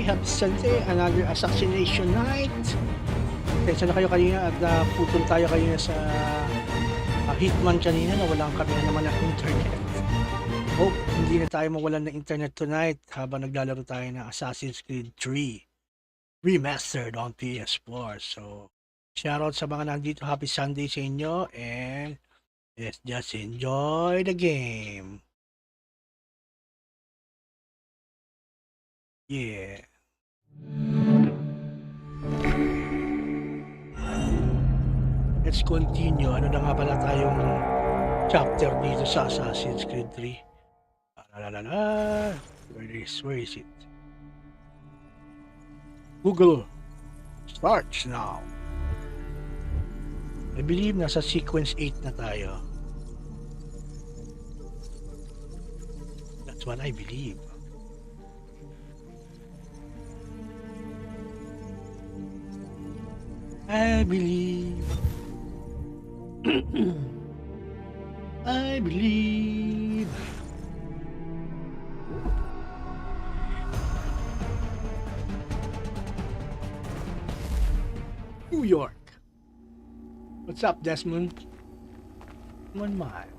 Happy Sunday, another assassination night. Kaysa na kayo kanina at putol tayo kanina sa Hitman kanina na walang kami na naman ng internet. Hope hindi na tayo mawalan ng internet tonight habang naglalaro tayo ng Assassin's Creed 3 Remastered on PS4. So, shoutout sa mga nandito. Happy Sunday sa inyo and let's just enjoy the game. Yeah. Let's continue. Ano na nga pala tayong chapter dito sa Assassin's Creed 3? Where is it? Google starts now. I believe nasa sequence 8 na tayo. That's what I believe. I believe. I believe. New York. What's up, Desmond? 1 mile.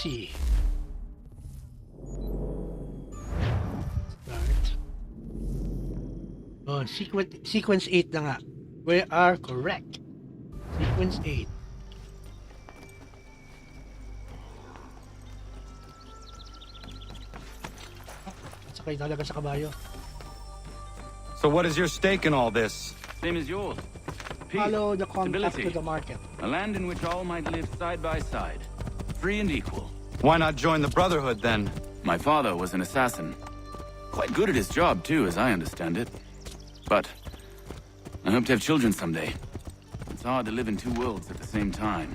see. Start. Oh, sequence 8 na nga. We are correct. Sequence 8. Sakay talaga sa kabayo. So what is your stake in all this? Same as yours. Peace, Follow the compact stability, to the market. a land in which all might live side by side, free and equal. Why not join the Brotherhood then? My father was an assassin. Quite good at his job too, as I understand it. But I hope to have children someday. It's hard to live in two worlds at the same time.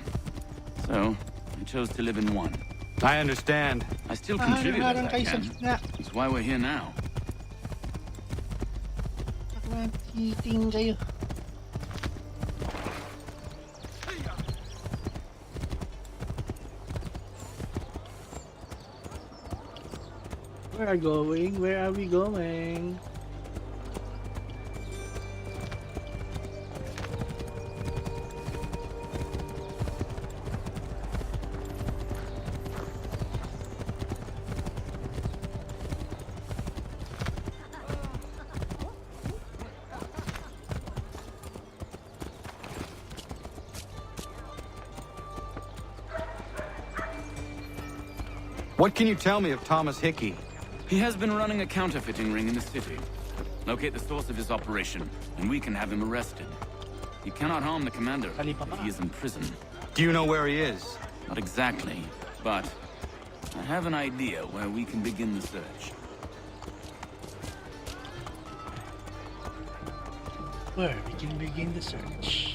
So I chose to live in one. I understand. I still contribute as Harang I kayo sa can. gitna. That's why we're here now. Titing kayo. Where are going? Where are we going? What can you tell me of Thomas Hickey? He has been running a counterfeiting ring in the city. Locate the source of his operation, and we can have him arrested. He cannot harm the commander if he is in prison. Do you know where he is? Not exactly, but I have an idea where we can begin the search. Where we can begin the search.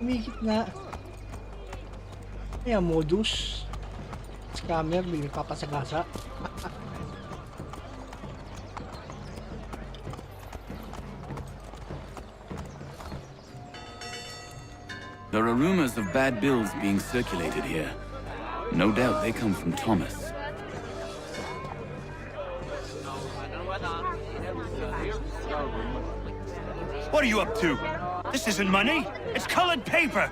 Umikit na. Kaya modus. Scammer, bilang papasagasa. There are rumors of bad bills being circulated here. No doubt they come from Thomas. What are you up to? This isn't money. It's colored paper.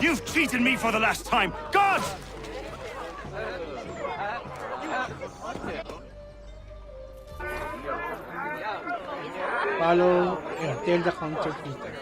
You've cheated me for the last time. Gods! Follow, tell the counterfeiter.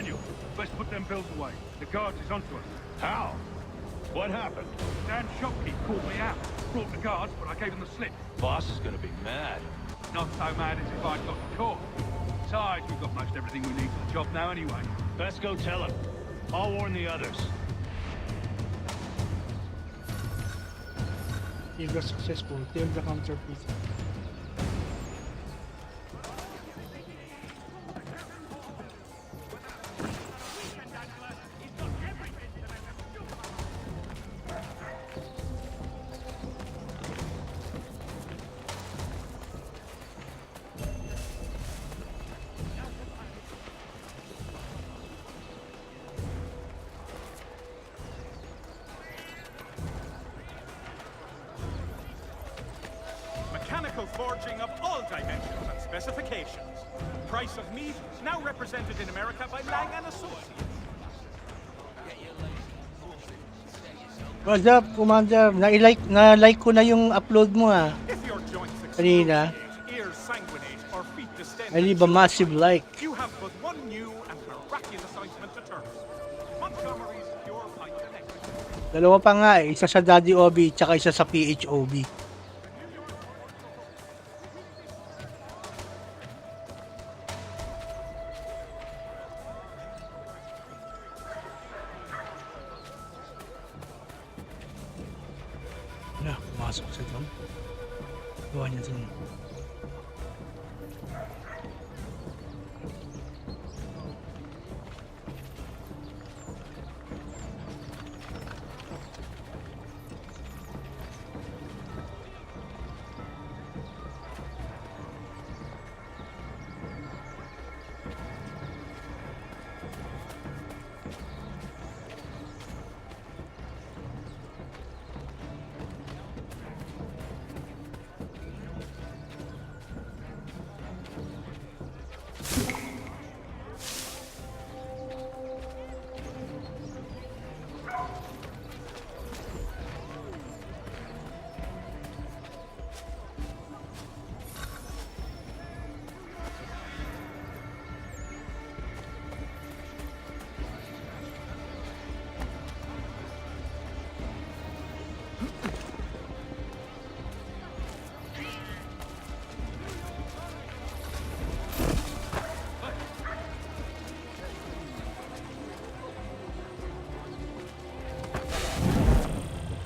Daniel, let's put them bills away. The guards is onto us. How? What happened? Dan's shopkeep called me out. Brought the guards, but I gave him the slip. Boss is gonna be mad. Not so mad as if I'd got caught. Besides, we've got most everything we need for the job now anyway. Best go tell him. I'll warn the others. If you're successful, tame the counterfeit. Mechanical forging of all dimensions and specifications. Price of meat now represented in America by Lang & Associates. What's up, Commander? Na-like ko na yung upload mo If your joints Kanina. excruciate, ears sanguinate, or feet distend, I leave a massive like. you have but one new and miraculous ointment to turn. Montgomery's Pure Pint and Extra. Dalawa pa nga isa sa Daddy Obi, tsaka isa sa PHOB. Wala, pumasok sa doon. Gawa niya doon.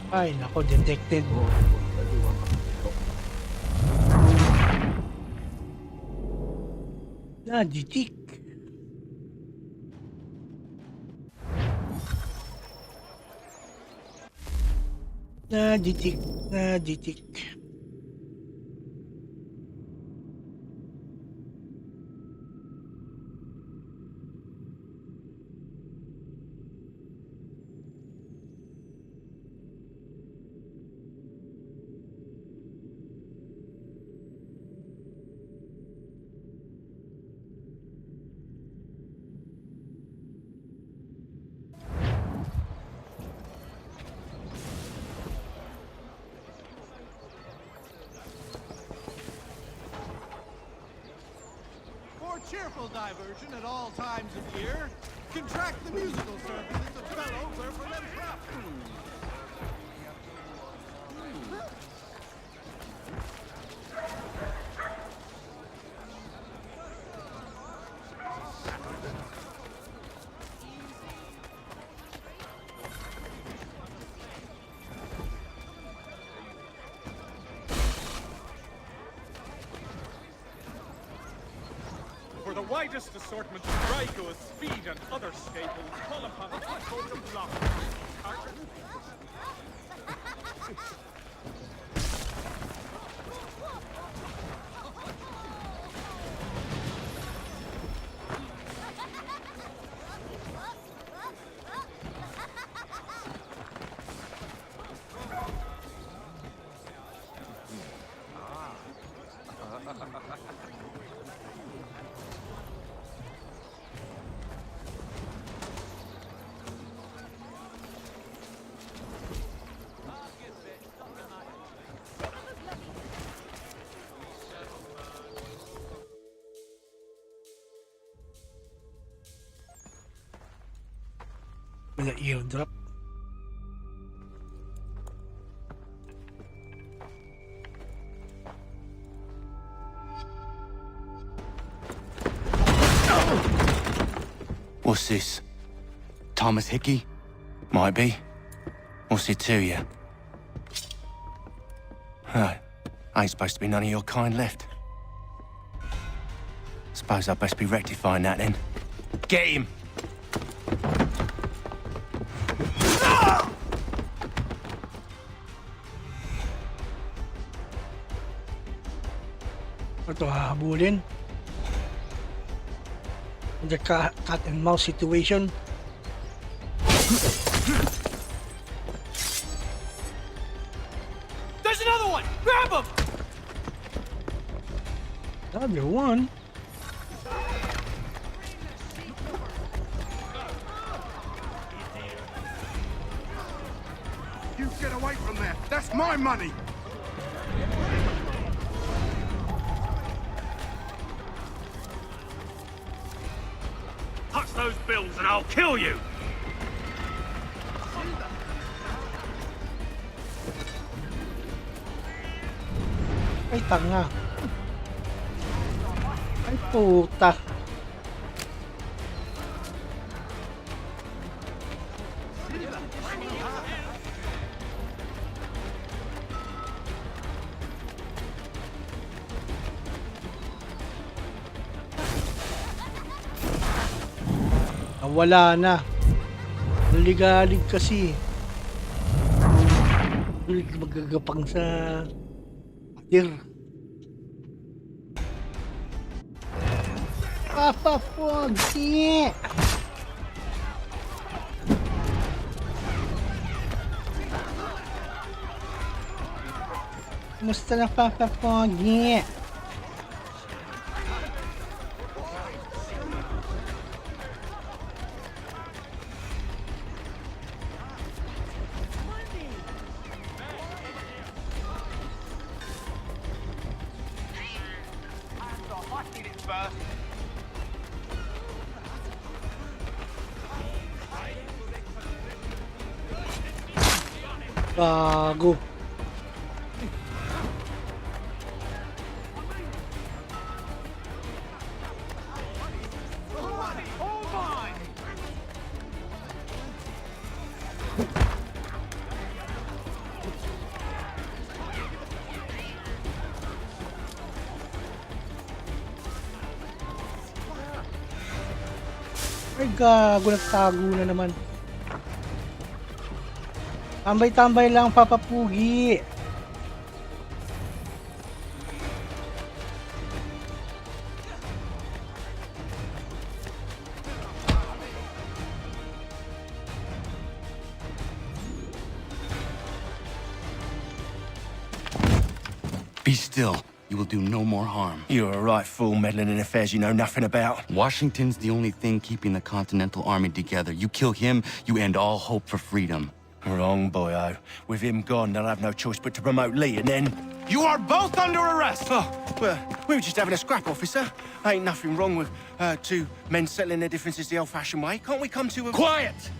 Ay, nako, detected. Naditik. Naditik. For cheerful diversion at all times of year, contract the musical services of fellow Zerfin and Prop. For the widest assortment of dry goods, feed, and other staples, call upon the Code of Block. Wala airdrop. What's this? Thomas Hickey? Might be. What's it to you? Right. Ain't supposed to be none of your kind left. Suppose I best be rectifying that then. Get him! Ito hahabulin. The cat and mouse situation. There's another one! Grab him! Another one. You get away from there. That's my money. Touch those bills and I'll kill you! Ay, tanga. Ay, puta. Wala na. Ligalig kasi. Magagapang sa patir. Papa Foggy! Kumusta na Papa Foggy? Gago. Ay gago, nagtago na naman. Tambay-tambay lang, Papa Pugi. Be still. You will do no more harm. You're a right fool meddling in affairs you know nothing about. Washington's the only thing keeping the Continental Army together. You kill him, you end all hope for freedom. Wrong, boyo. With him gone, they'll have no choice but to promote Lee, and then... You are both under arrest! Oh, well, we were just having a scrap, officer. Ain't nothing wrong with two men settling their differences the old-fashioned way. Can't we come to a... Quiet!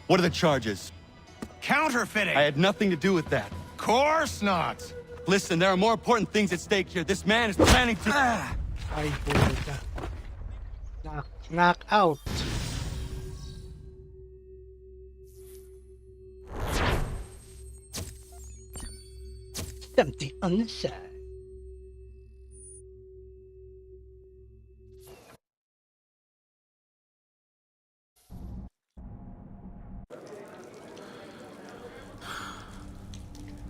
What are the charges? Counterfeiting! I had nothing to do with that. Course not! Listen, there are more important things at stake here. This man is planning to... Ay, puta. Knock out. Something on the side.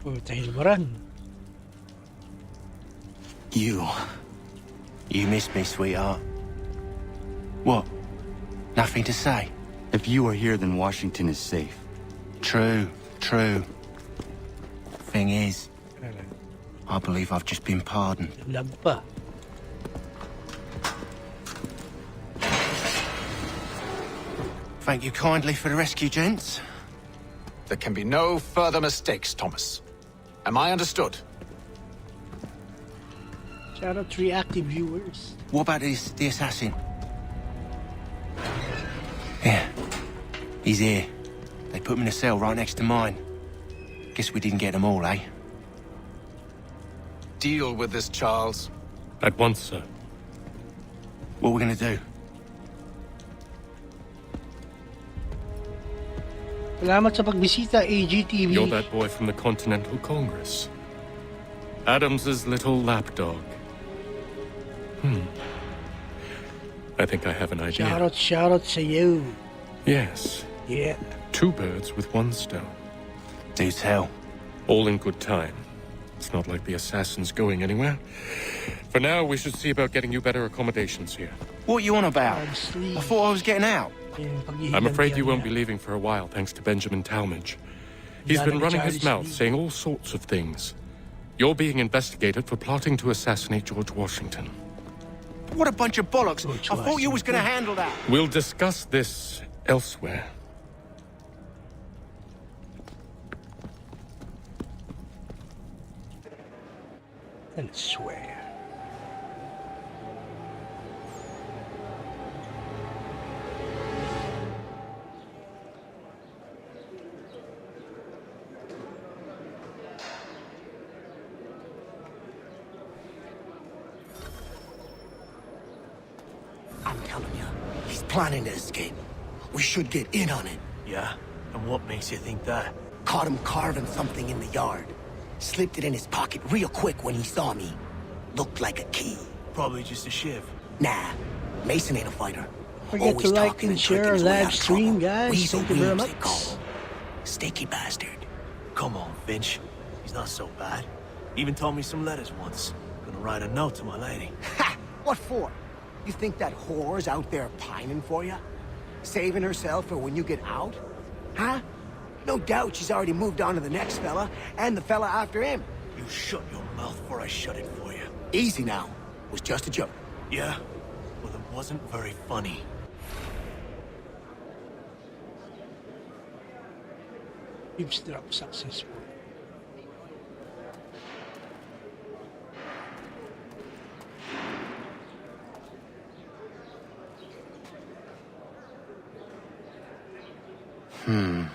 Puta, hilbaran. You missed me, sweetheart. What? Nothing to say? If you are here, then Washington is safe. True, true. Thing is, I believe I've just been pardoned. Lag pa. Thank you kindly for the rescue, gents. There can be no further mistakes, Thomas. Am I understood? Shout out 3 active viewers. What about the assassin? Yeah, he's here. put him in a cell right next to mine. Guess we didn't get them all, eh? Deal with this, Charles. At once, sir. What we're gonna do? Salamat sa pagbisita, AGTV. You're that boy from the Continental Congress. Adams's little lapdog. I think I have an idea. Shout out to you. Yes. Yeah. 2 birds with 1 stone. Do tell. All in good time. It's not like the assassin's going anywhere. For now, we should see about getting you better accommodations here. What you on about? Honestly. I thought I was getting out. I'm afraid you won't be leaving for a while, thanks to Benjamin Talmadge. He's been running his mouth, saying all sorts of things. You're being investigated for plotting to assassinate George Washington. What a bunch of bollocks. George I thought you was gonna Washington. handle that. We'll discuss this elsewhere. I swear. I'm telling you, he's planning to escape. We should get in on it. Yeah? And what makes you think that? Caught him carving something in the yard. Slipped it in his pocket real quick when he saw me. Looked like a key. Probably just a shiv. Nah, Mason ain't a fighter. Forget Always to like talking and tricking share our his way live out of stream, trouble. guys. Weasel Thank you very Weems, they much. call him. Sticky bastard. Come on, Finch. He's not so bad. Even told me some letters once. Gonna write a note to my lady. Ha! What for? You think that whore's out there pining for you? Saving herself for when you get out? Huh? No doubt she's already moved on to the next fella, and the fella after him. You shut your mouth before I shut it for you. Easy now. Was just a joke. Yeah? Well, it wasn't very funny. Eavesdrop successful. I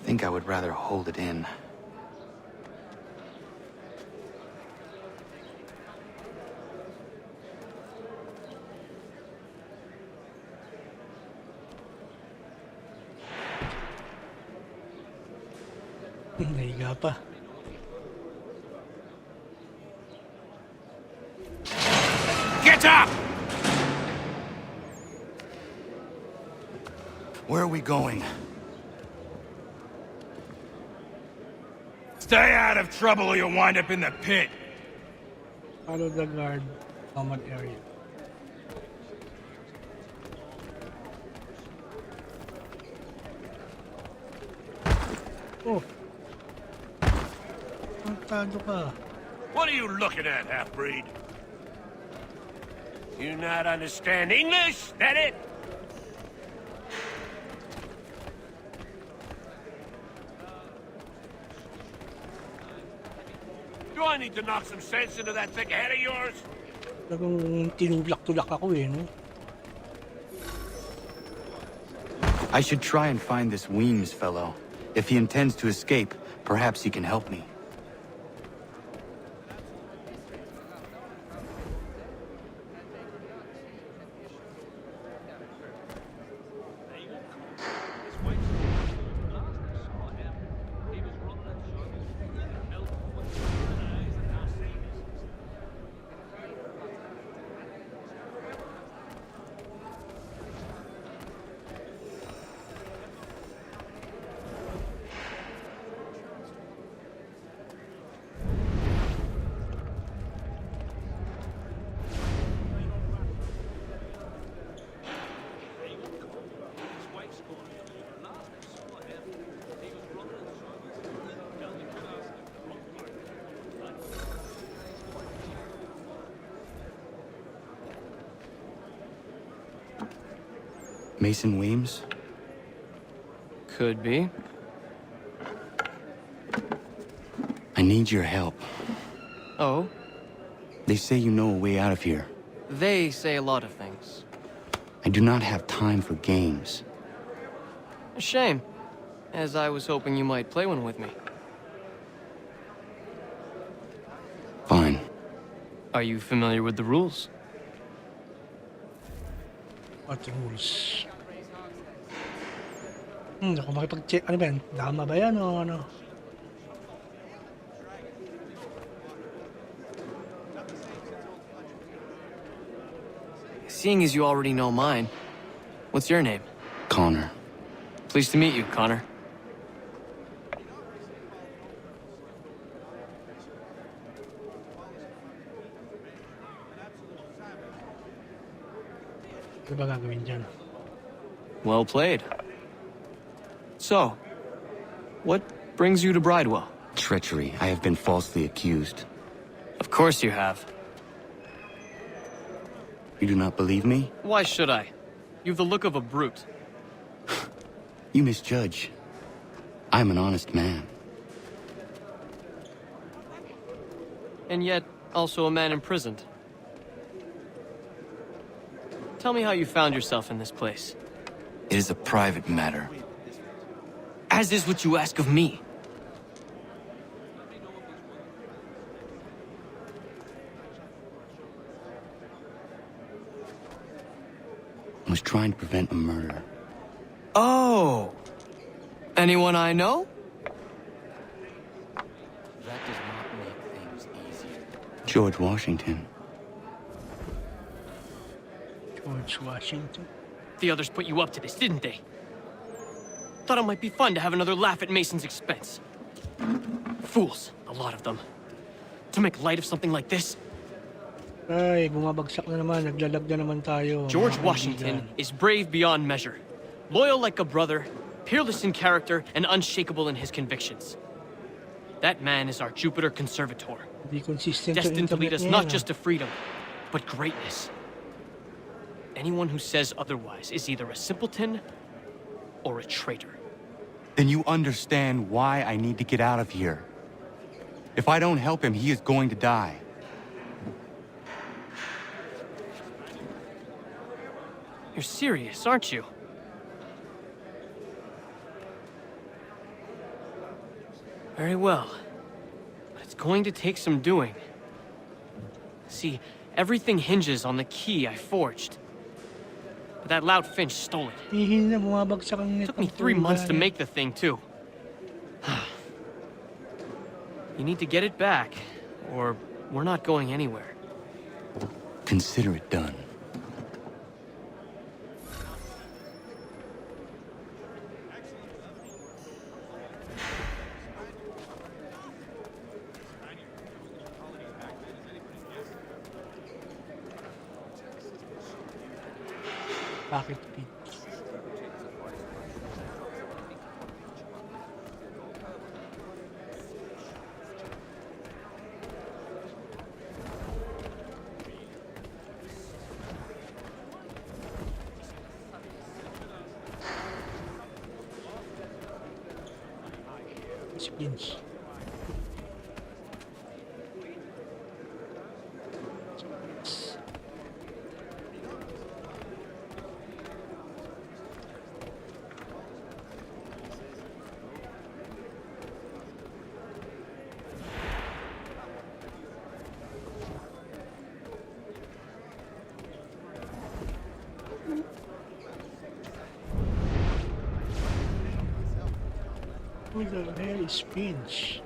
think I would rather hold it in. Nahiga pa. Get up! Where are we going? Stay out of trouble or you'll wind up in the pit. Follow the guard. Common area. Oh. Tantado ka. What are you looking at, half-breed? You not understand English? That it? Do I need to knock some sense into that thick head of yours? Talagang tinulak-tulak ako eh, no? I should try and find this Weems fellow. If he intends to escape, perhaps he can help me. Mason Weems? Could be. I need your help. Oh? They say you know a way out of here. They say a lot of things. I do not have time for games. A shame, as I was hoping you might play one with me. Fine. Are you familiar with the rules? What rules? Ako makipag-check. Ano ba yan? Dama ba yan o ano? Seeing as you already know mine, what's your name? Connor. Pleased to meet you, Connor. Ano ba gagawin dyan? Well played. So, what brings you to Bridewell? Treachery. I have been falsely accused. Of course you have. You do not believe me? Why should I? You've the look of a brute. You misjudge. I'm an honest man. And yet, also a man imprisoned. Tell me how you found yourself in this place. It is a private matter. As is what you ask of me. I was trying to prevent a murder. Oh! Anyone I know? That does not make things easier. George Washington. George Washington? The others put you up to this, didn't they? Thought it might be fun to have another laugh at Mason's expense. Fools, a lot of them. To make light of something like this. Ay, bumabagsak na naman. Naglalag na naman tayo. George Washington is brave beyond measure. Loyal like a brother, peerless in character, and unshakable in his convictions. That man is our Jupiter Conservator. Destined to lead us not just to freedom, but greatness. Anyone who says otherwise is either a simpleton or a traitor. Then you understand why I need to get out of here. If I don't help him, he is going to die. You're serious, aren't you? Very well. But it's going to take some doing. See, everything hinges on the key I forged. But that loud Finch stole it. Took me 3 months to make the thing, too. You need to get it back, or we're not going anywhere. Consider it done. Bakit Pete? Spins. Who the hell is Finch?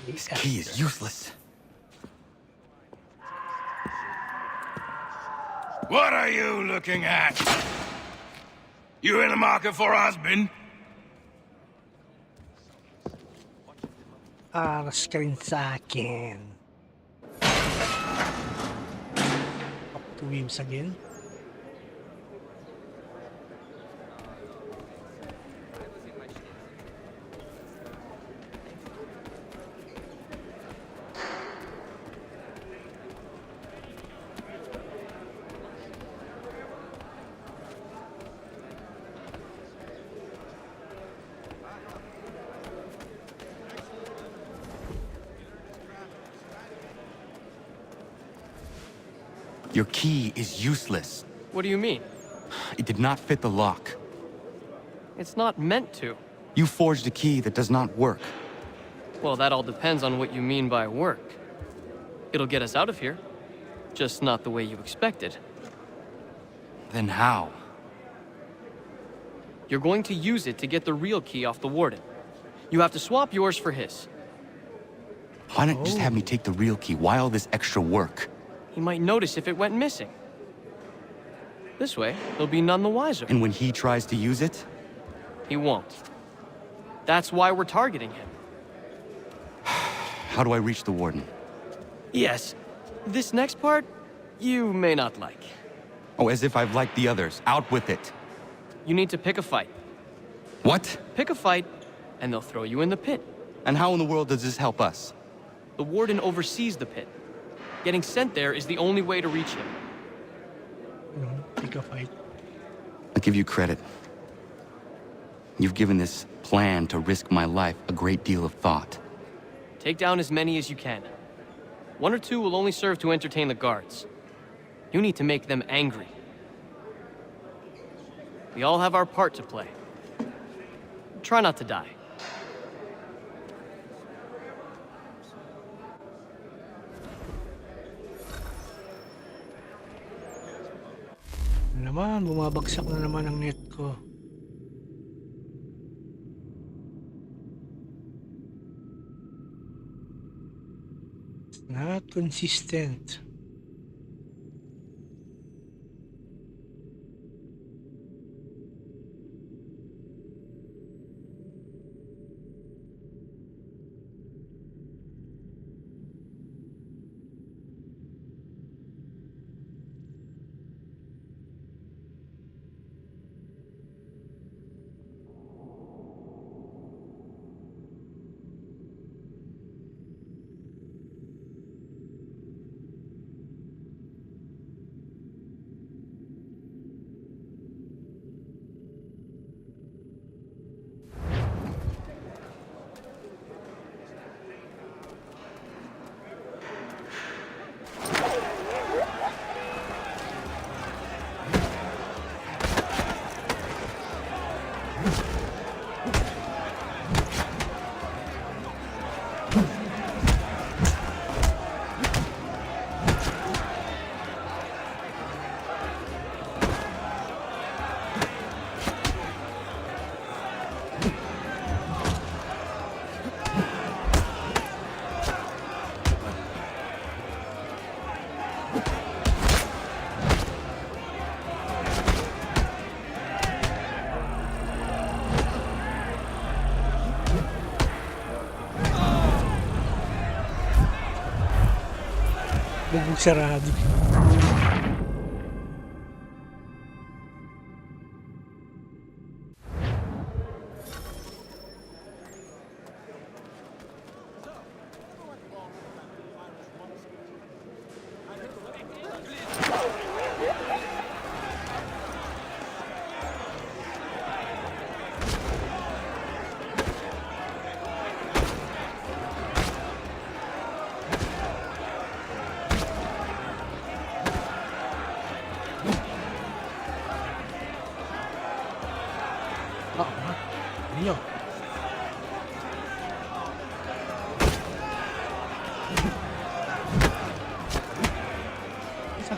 This key is useless. What are you looking at? You in the market for a husband? Aras ka rin sa akin. Up to Wims again. Your key is useless. What do you mean? It did not fit the lock. It's not meant to. You forged a key that does not work. Well, that all depends on what you mean by work. It'll get us out of here. Just not the way you expected. Then how? You're going to use it to get the real key off the warden. You have to swap yours for his. Why not just have me take the real key? Why all this extra work? He might notice if it went missing. This way, he'll be none the wiser. And when he tries to use it? He won't. That's why we're targeting him. How do I reach the warden? Yes. This next part, you may not like. Oh, as if I've liked the others. Out with it. You need to pick a fight. What? Pick a fight, and they'll throw you in the pit. And how in the world does this help us? The warden oversees the pit. Getting sent there is the only way to reach him. Pick a fight. I'll give you credit. You've given this plan to risk my life a great deal of thought. Take down as many as you can. 1 or 2 will only serve to entertain the guards. You need to make them angry. We all have our part to play. Try not to die. Naman, bumabagsak na naman ang net ko. It's not consistent. Bubog sarado. Niyo. Isa.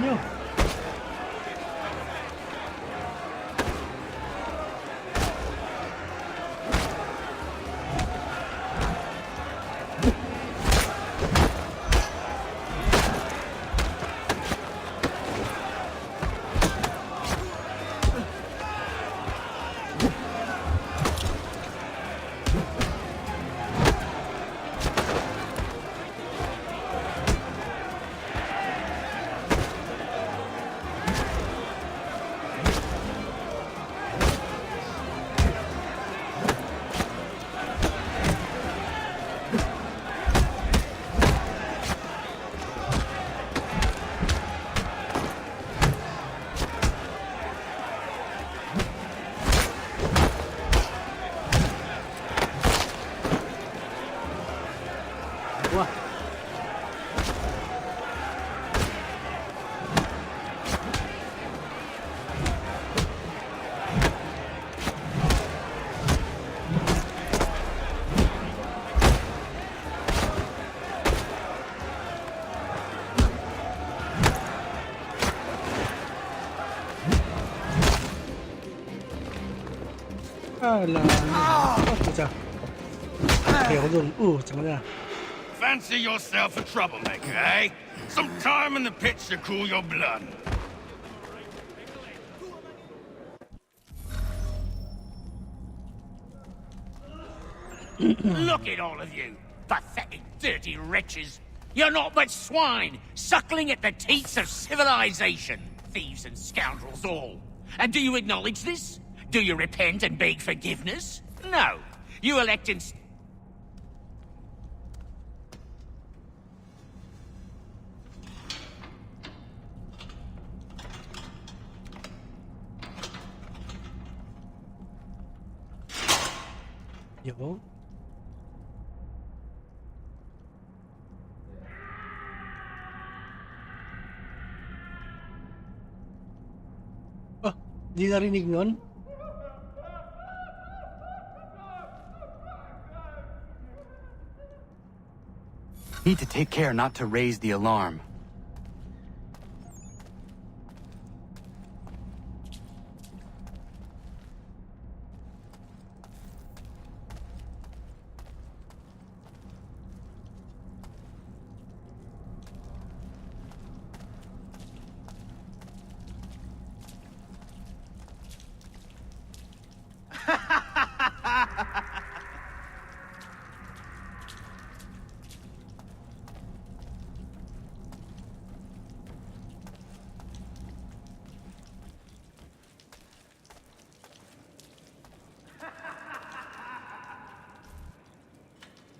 nyo. Wah. Alam. Oh, puta. Ayoko dun. Tama na. Fancy yourself a troublemaker, eh? Some time in the pits to cool your blood. Look at all of you, pathetic, dirty wretches. You're not but swine, suckling at the teats of civilization. Thieves and scoundrels all. And do you acknowledge this? Do you repent and beg forgiveness? No. You elect instead. Yo. Oh, di narinig nun? Need to take care not to raise the alarm.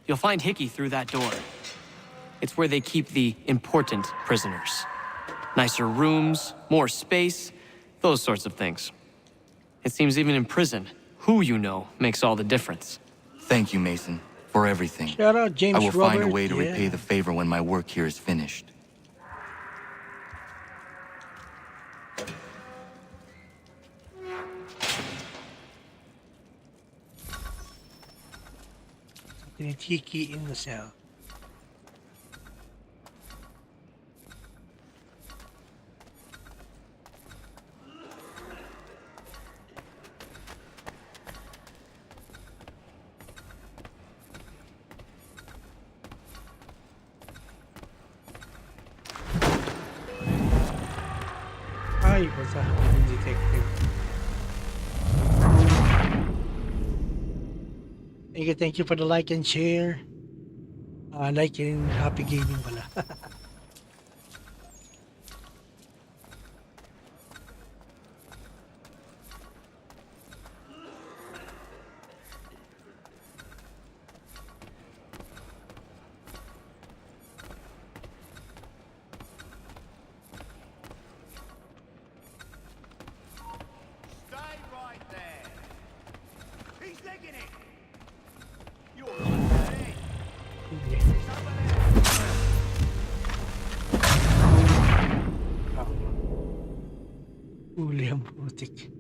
You'll find Hickey through that door. It's where they keep the important prisoners. Nicer rooms, more space, those sorts of things. It seems even in prison, who you know makes all the difference. Thank you, Mason, for everything. Shout out James I will find a Robert, way to yeah. repay the favor when my work here is finished. Hickey in the cell. Ay, basta yung detective. Thank you for the like and share. Like and happy gaming pala. Stay right there. He's legging it. Uli ang putik.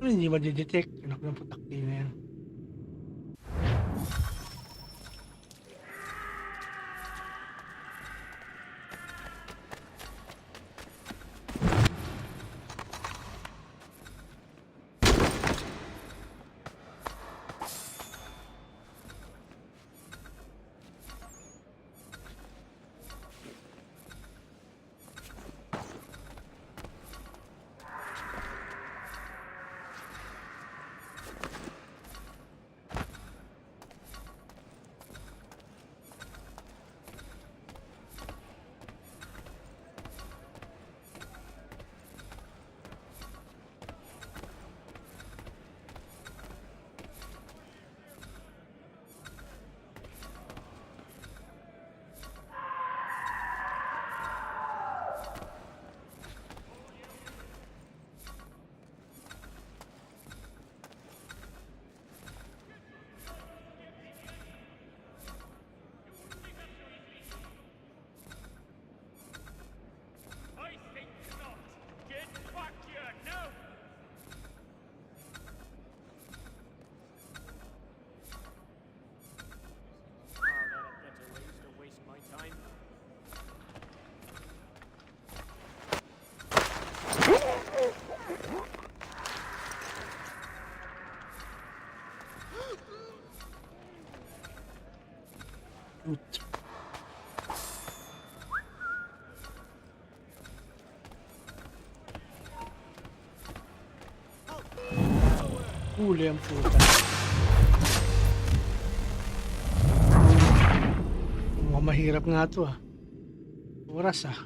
hindi madidetect. Anak ng putak din na yan. Huli ang puta. Mukhang mahirap nga to ah. Oras ah.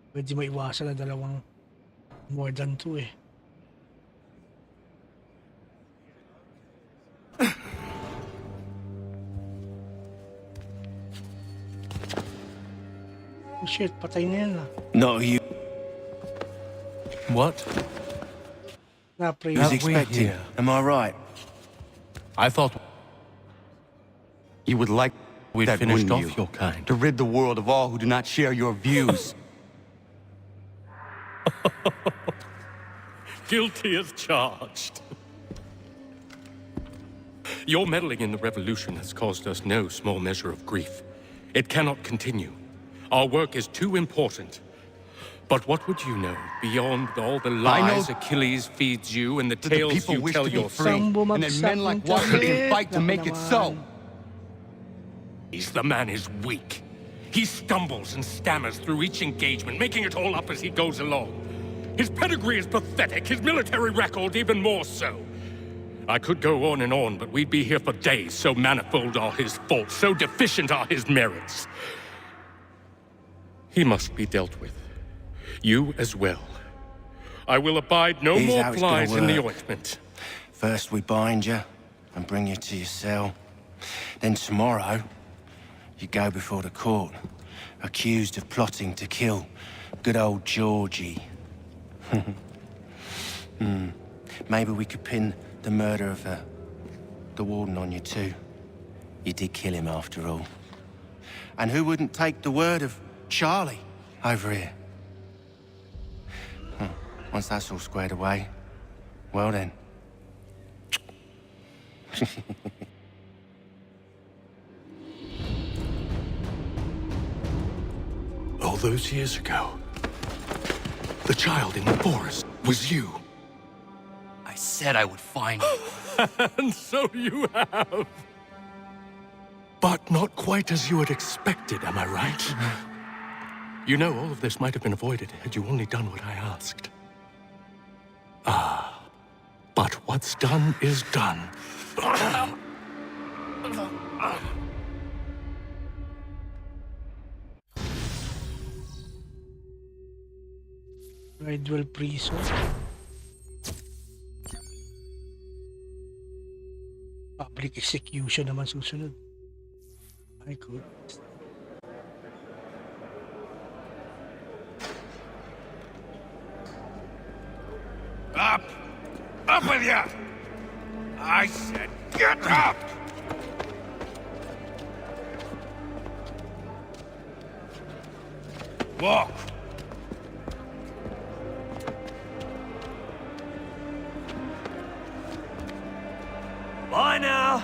Pwede maiwasan na dalawang more than 2 eh. Oh shit, patay na yan ah. Not you. What? Na-pray He was expecting. Am I right? I thought You would like we'd that, finished wouldn't off you? your kind. To rid the world of all who do not share your views. Guilty as charged. Your meddling in the revolution has caused us no small measure of grief. It cannot continue. Our work is too important. But what would you know beyond all the lies Achilles feeds you and the that the tales people you wish tell to be yourself? free, and that men like Walker can fight to make it so. The man is weak. He stumbles and stammers through each engagement, making it all up as he goes along. His pedigree is pathetic, his military record even more so. I could go on and on, but we'd be here for days, so manifold are his faults, so deficient are his merits. He must be dealt with. You as well. I will abide no Here's more how it's gonna flies in the work. ointment. First we bind you and bring you to your cell. Then tomorrow, you go before the court, accused of plotting to kill good old Georgie. Maybe we could pin the murder of the warden on you too. You did kill him after all. And who wouldn't take the word of Charlie over here? Once that's all squared away, well then. All those years ago, the child in the forest was you. I said I would find you. And so you have. But not quite as you had expected, am I right? You know, all of this might have been avoided had you only done what I asked. Ah, but what's done is done. Gradual prison. Public execution naman susunod. My goodness. Up! Up with you! I said get up! Walk! Bye now.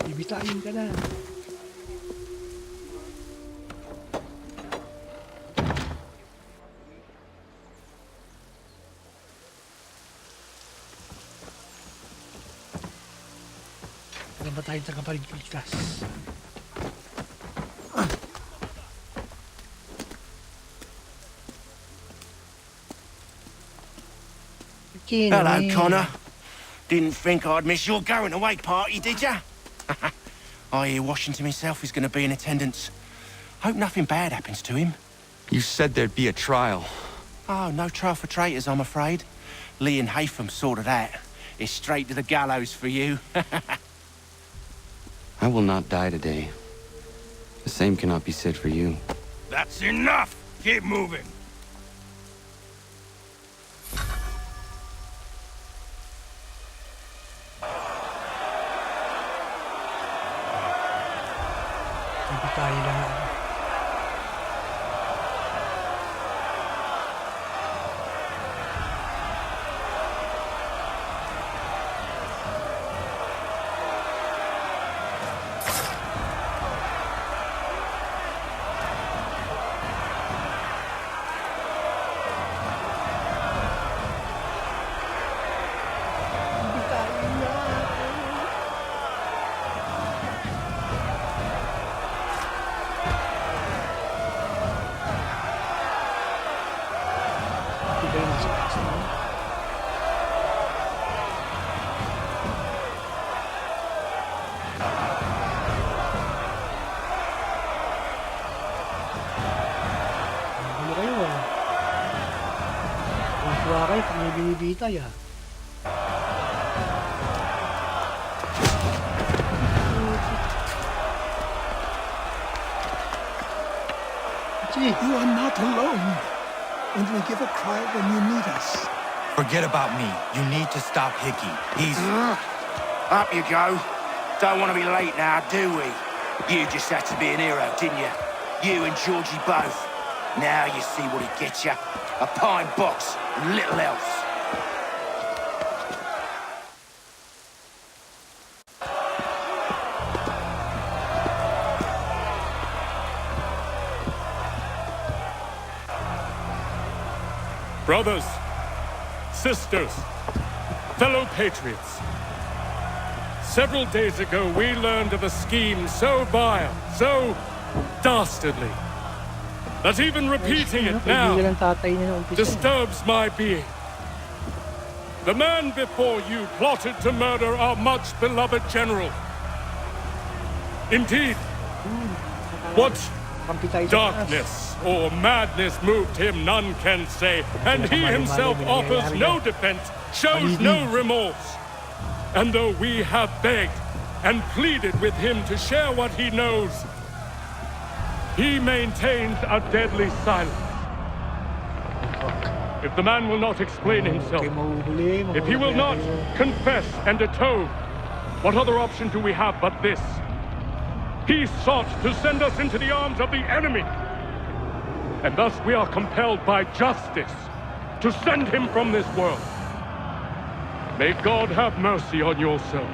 Bibitayin ka na. Wala ba tayong tagapagligtas? Hello, Connor. Didn't think I'd miss your going away party, did ya? I hear Washington himself is going to be in attendance. Hope nothing bad happens to him. You said there'd be a trial. Oh, no trial for traitors, I'm afraid. Lee and Haytham sorted that. It's straight to the gallows for you. I will not die today. The same cannot be said for you. That's enough! Keep moving! Bibitayin lang ako. Binibitay ah. You are not alone, and we give a cry when you need us. Forget about me. You need to stop Hickey. He's... Up you go. Don't want to be late now, do we? You just had to be an hero, didn't you? You and Georgie both. Now you see what it gets you. A pine box and little else. Brothers, sisters, fellow patriots. Several days ago, we learned of a scheme so vile, so dastardly, that even repeating it now disturbs my being. The man before you plotted to murder our much-beloved general. Indeed, what darkness or madness moved him, none can say, and he himself offers no defense, shows no remorse. And though we have begged and pleaded with him to share what he knows, he maintains a deadly silence. If the man will not explain himself, if he will not confess and atone, what other option do we have but this? He sought to send us into the arms of the enemy. And thus we are compelled by justice to send him from this world. May God have mercy on your soul.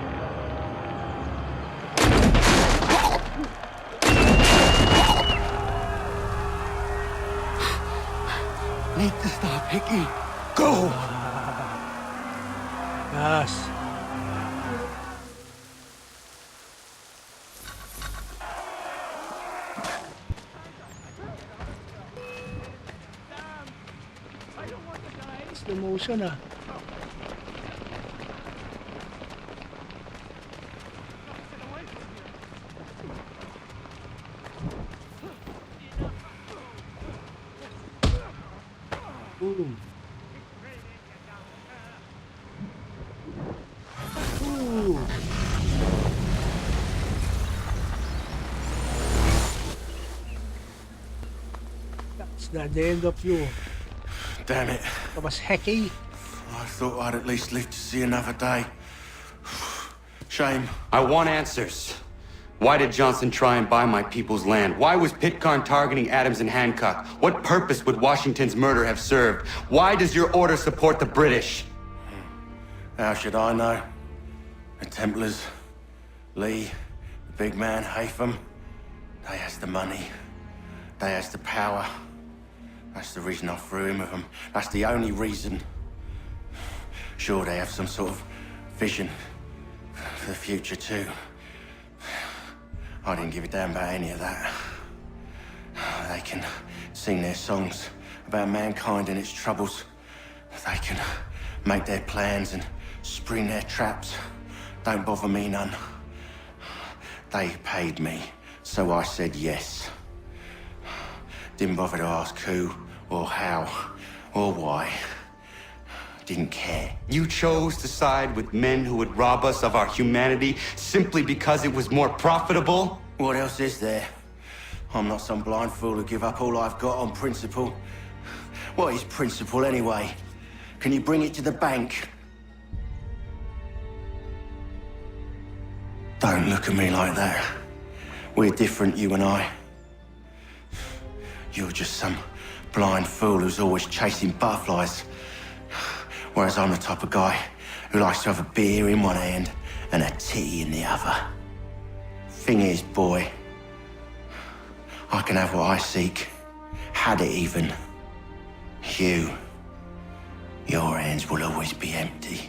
Need to stop, Hickey. Go! Yes. Slow motion ah. Ooh. Ooh. That's the end of you. Damn it. That was Hickey. I thought I'd at least live to see another day. Shame. I want answers. Why did Johnson try and buy my people's land? Why was Pitcairn targeting Adams and Hancock? What purpose would Washington's murder have served? Why does your order support the British? How should I know? The Templars, Lee, the big man, Haytham, they has the money. They has the power. That's the reason I threw in with them. That's the only reason. Sure, they have some sort of vision for the future too. I didn't give a damn about any of that. They can sing their songs about mankind and its troubles. They can make their plans and spring their traps. Don't bother me none. They paid me, so I said yes. Didn't bother to ask who, or how, or why. Didn't care. You chose to side with men who would rob us of our humanity simply because it was more profitable? What else is there? I'm not some blind fool who give up all I've got on principle. What is principle anyway? Can you bring it to the bank? Don't look at me like that. We're different, you and I. You're just some blind fool who's always chasing butterflies. Whereas I'm the type of guy who likes to have a beer in one hand and a titty in the other. Thing is, boy, I can have what I seek. Had it even. Your hands will always be empty.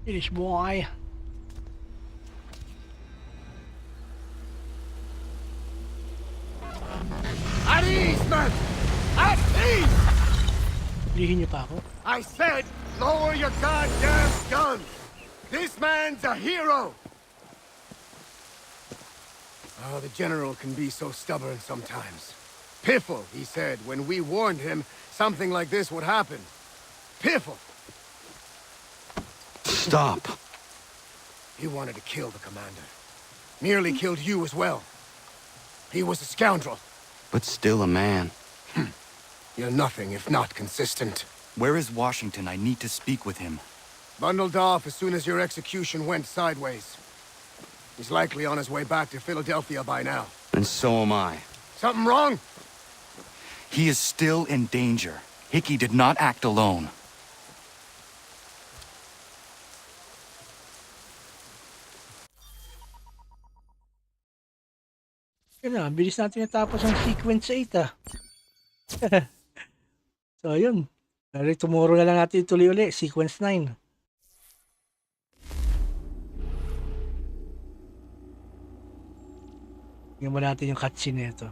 It is boy. At ease, man! At ease! Lihin niyo pa ako? I said, lower your goddamn guns! This man's a hero! Oh, the general can be so stubborn sometimes. Piffle, he said, when we warned him something like this would happen. Piffle! Stop. He wanted to kill the commander. Nearly killed you as well. He was a scoundrel. But still a man. You're nothing if not consistent. Where is Washington? I need to speak with him. Bundled off as soon as your execution went sideways. He's likely on his way back to Philadelphia by now. And so am I. Something wrong? He is still in danger. Hickey did not act alone. Yun na, bilis natin natapos ang sequence 8 ah. So yun. Tomorrow na lang natin ituloy uli, sequence 9. Tingnan mo natin yung cutscene nito.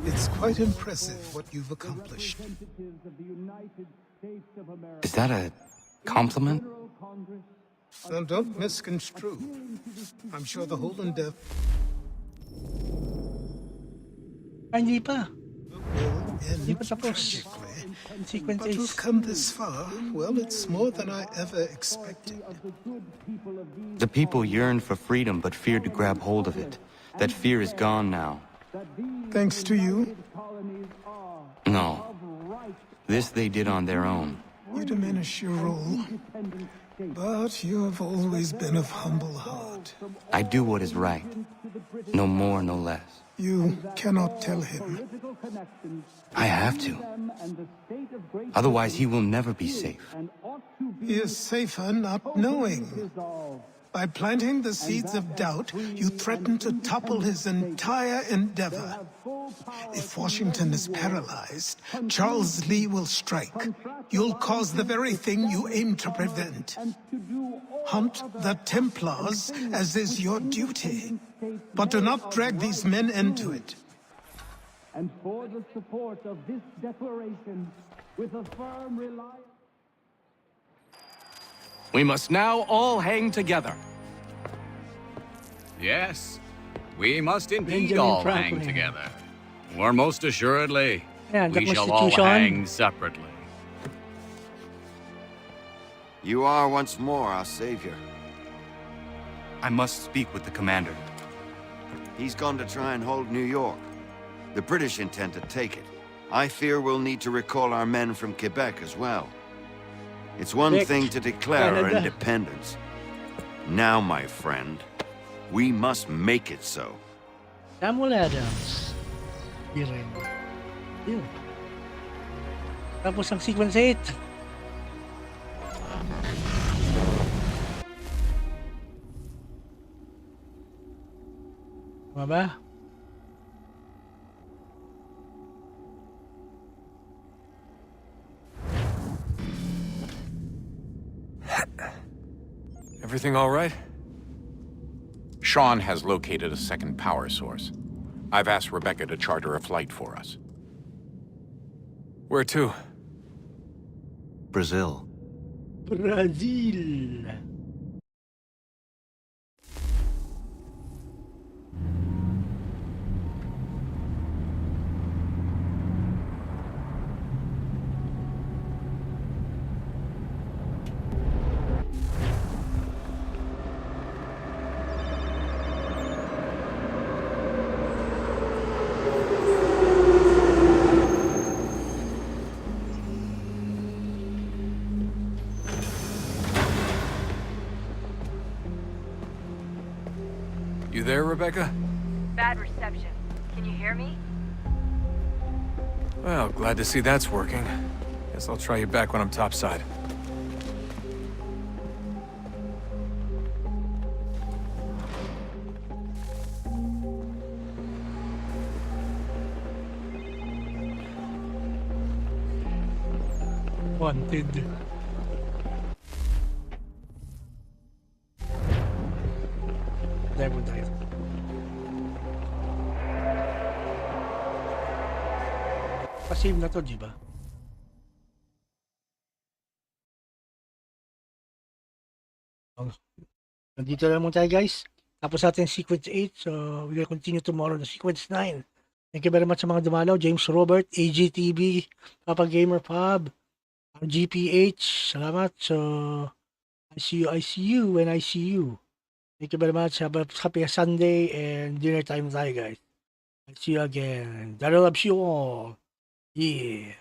It's quite impressive what you've accomplished. Is that a compliment? Now, don't misconstrue. I'm sure the whole endeavor Hindi pa. will Hindi end pa tapos. tragically. Sequence But 8. we've come this far. Well, it's more than I ever expected. The people yearned for freedom but feared to grab hold of it. That fear is gone now. Thanks to you, No. This they did on their own. you diminish your role. But you have always been of humble heart. I do what is right. No more, no less. You cannot tell him. I have to. Otherwise, he will never be safe. He is safer not knowing. By planting the seeds of doubt, you threaten to topple his entire endeavor. If Washington is paralyzed, Charles Lee will strike. You'll cause the very thing you aim to prevent. Hunt the Templars, as is your duty. But do not drag these men into it. And for the support of this declaration, with a firm reliance... We must now all hang together. Yes, we must indeed Benjamin all Franklin. hang together. Or most assuredly, Ayan, the we shall all Constitution. hang separately. You are once more our savior. I must speak with the commander. He's gone to try and hold New York. The British intend to take it. I fear we'll need to recall our men from Quebec as well. It's one Quebec, thing to declare our Canada. independence. Now, my friend, we must make it so. Samuel Adams. Di rin. Yun. Tapos ang sequence 8. Tama ba? Everything all right? Sean has located a second power source. I've asked Rebecca to charter a flight for us. Where to? Brazil. Brazil. You there, Rebecca? Bad reception. Can you hear me? Well, glad to see that's working. Guess I'll try you back when I'm topside. Wanted. Dive tayo. Pasave na to, di ba? Nandito lang muna tayo, guys. Tapos natin sequence 8. So, we will continue tomorrow na sequence 9. Thank you very much sa mga dumalaw. James Robert, AGTV, Papa Gamer Pub, GPH. Salamat. So, I see you when I see you. Thank you very much. Have a happy Sunday and dinner time tayo, guys. See you again. Daddy loves you all. Yeah.